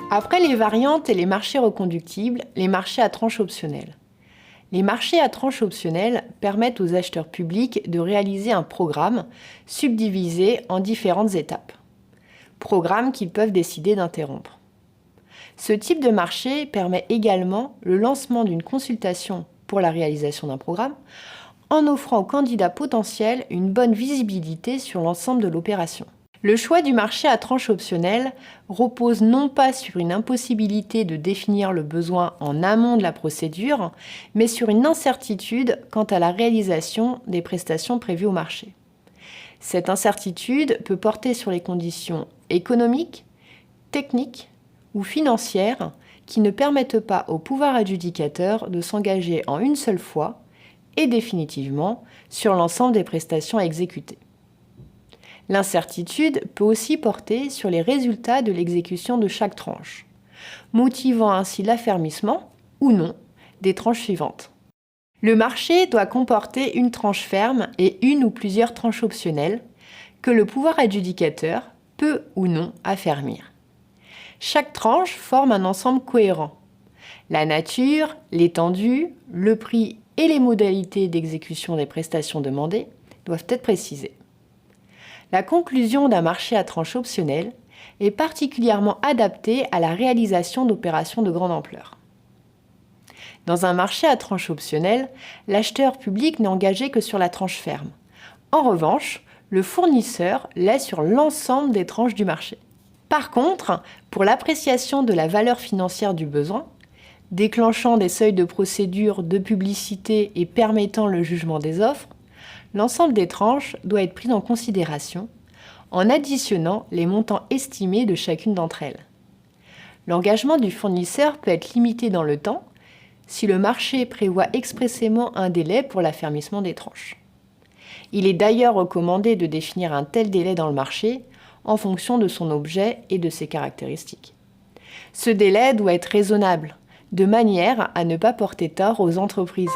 Après les variantes et les marchés reconductibles, les marchés à tranche optionnelle. Les marchés à tranche optionnelle permettent aux acheteurs publics de réaliser un programme subdivisé en différentes étapes. Programme qu'ils peuvent décider d'interrompre. Ce type de marché permet également le lancement d'une consultation pour la réalisation d'un programme en offrant aux candidats potentiels une bonne visibilité sur l'ensemble de l'opération. Le choix du marché à tranche optionnelle repose non pas sur une impossibilité de définir le besoin en amont de la procédure, mais sur une incertitude quant à la réalisation des prestations prévues au marché. Cette incertitude peut porter sur les conditions économiques, techniques ou financières qui ne permettent pas au pouvoir adjudicateur de s'engager en une seule fois et définitivement sur l'ensemble des prestations à exécuter. L'incertitude peut aussi porter sur les résultats de l'exécution de chaque tranche, motivant ainsi l'affermissement, ou non, des tranches suivantes. Le marché doit comporter une tranche ferme et une ou plusieurs tranches optionnelles que le pouvoir adjudicateur peut ou non affermir. Chaque tranche forme un ensemble cohérent. La nature, l'étendue, le prix et les modalités d'exécution des prestations demandées doivent être précisées. La conclusion d'un marché à tranche optionnelle est particulièrement adaptée à la réalisation d'opérations de grande ampleur. Dans un marché à tranche optionnelle, l'acheteur public n'est engagé que sur la tranche ferme. En revanche, le fournisseur l'est sur l'ensemble des tranches du marché. Par contre, pour l'appréciation de la valeur financière du besoin, déclenchant des seuils de procédure de publicité et permettant le jugement des offres, l'ensemble des tranches doit être pris en considération en additionnant les montants estimés de chacune d'entre elles. L'engagement du fournisseur peut être limité dans le temps si le marché prévoit expressément un délai pour l'affermissement des tranches. Il est d'ailleurs recommandé de définir un tel délai dans le marché en fonction de son objet et de ses caractéristiques. Ce délai doit être raisonnable, de manière à ne pas porter tort aux entreprises.